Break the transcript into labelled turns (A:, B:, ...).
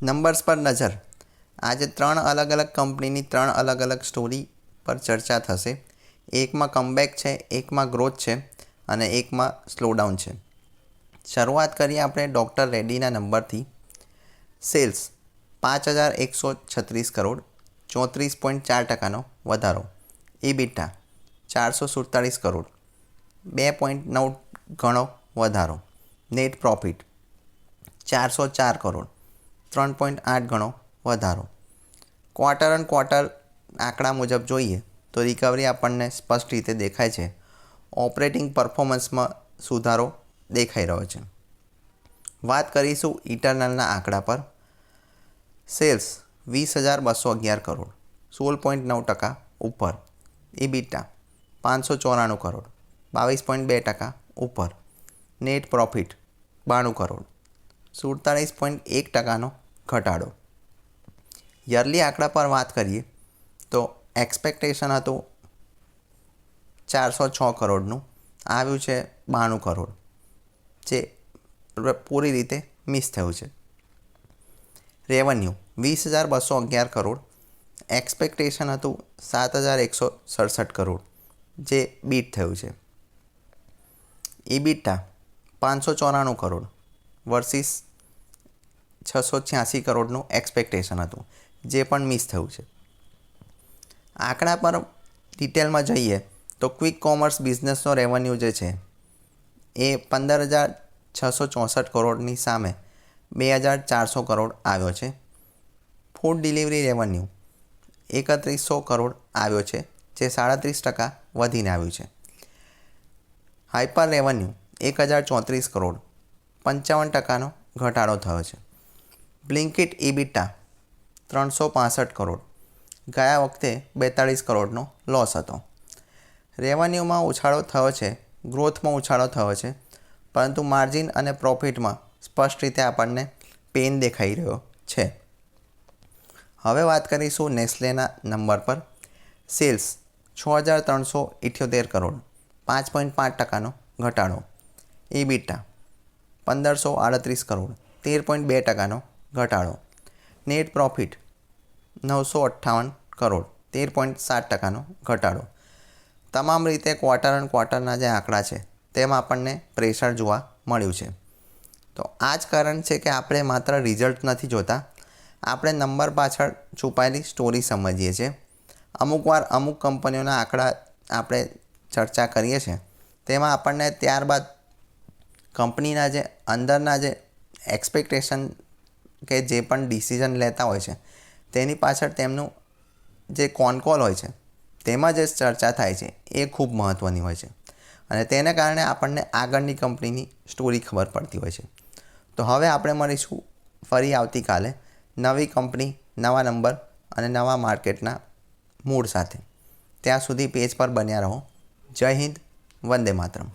A: Numbers પર નજર. આજે 3 અલગ અલગ કંપનીની 3 અલગ અલગ સ્ટોરી પર ચર્ચા થશે. એકમાં કમબેક છે, એકમાં ગ્રોથ છે અને એકમાં સ્લોડાઉન છે. શરૂઆત કરીએ આપણે ડૉક્ટર રેડ્ડીના નંબરથી. સેલ્સ 5,136 કરોડ, 34.4% વધારો. ઇબિટા 447 કરોડ, 2.9 ગણો વધારો. નેટ પ્રોફિટ 404 કરોડ, 3.8 ગણો વધારો. ક્વાર્ટર ઓન ક્વાર્ટર આંકડા મુજબ જોઈએ તો રિકવરી આપણને સ્પષ્ટ રીતે દેખાય છે. ઓપરેટિંગ પરફોર્મન્સમાં સુધારો દેખાઈ રહ્યો છે. વાત કરીશું ઇટરનલના આંકડા પર. સેલ્સ 20,211 કરોડ, 16.9% ઉપર. ઇબિટા 594 કરોડ, 22.2% ઉપર. નેટ પ્રોફિટ 92 કરોડ, 47.1%નો ઘટાડો. યરલી આંકડા પર વાત કરીએ તો એક્સપેક્ટેશન હતું 406 કરોડનું, આવ્યું છે 92 કરોડ, જે પૂરી રીતે મિસ થયું છે. રેવન્યુ 20,211 કરોડ, એક્સપેક્ટેશન હતું 7,167 કરોડ, જે બીટ થયું છે. ઇબિટા 594 કરોડ વર્સિસ 686 કરોડનું એક્સપેક્ટેશન હતું, જે પણ મિસ થયું છે. આંકડા પર ડિટેલમાં જઈએ તો ક્વિક કોમર્સ બિઝનેસનો રેવન્યુ જે છે એ 15,664 કરોડની સામે 2,400 કરોડ આવ્યો છે. ફૂડ ડિલિવરી રેવન્યુ 3,100 કરોડ આવ્યો છે, જે 37% વધીને આવ્યું છે. હાઇપર રેવન્યુ 1,034 કરોડ, 55%નો ઘટાડો થયો છે. બ્લિંકિટ ઇબિટા 365 કરોડ, ગયા વખતે 42 કરોડનો લોસ હતો. રેવન્યુમાં ઉછાળો થયો છે, ગ્રોથમાં ઉછાળો થયો છે, પરંતુ માર્જિન અને પ્રોફિટમાં સ્પષ્ટ રીતે આપણને પેન દેખાઈ રહ્યો છે. હવે વાત કરીશું નેસ્લેના નંબર પર. સેલ્સ 6,378 કરોડ, 5.5%નો ઘટાડો. ઇબિટા 1,538 કરોડ, 13.2%નો ઘટાડો. નેટ પ્રોફિટ 958 કરોડ, 13.7%નો ઘટાડો. તમામ રીતે ક્વાર્ટર ઓન ક્વાર્ટરના જે આંકડા છે તેમાં આપણને પ્રેશર જોવા મળ્યું છે. તો આ જ કારણ છે કે આપણે માત્ર રિઝલ્ટ નથી જોતા, આપણે નંબર પાછળ છુપાયેલી સ્ટોરી સમજીએ છીએ. અમુકવાર અમુક કંપનીઓના આંકડા આપણે ચર્ચા કરીએ છીએ, તેમાં આપણને ત્યારબાદ કંપનીના જે અંદરના જે એક્સપેક્ટેશન કે જે પણ ડિસિઝન લેતા હોય છે તેની પાછળ તેમનું જે કોલ હોય છે તેમાં જે ચર્ચા થાય છે એ ખૂબ મહત્ત્વની હોય છે અને તેને કારણે આપણને આગળની કંપનીની સ્ટોરી ખબર પડતી હોય છે. તો હવે આપણે મળીશું ફરી આવતીકાલે નવી કંપની, નવા નંબર અને નવા માર્કેટના મૂડ સાથે. ત્યાં સુધી પેજ પર બન્યા રહો. જય હિન્દ, વંદે માતરમ.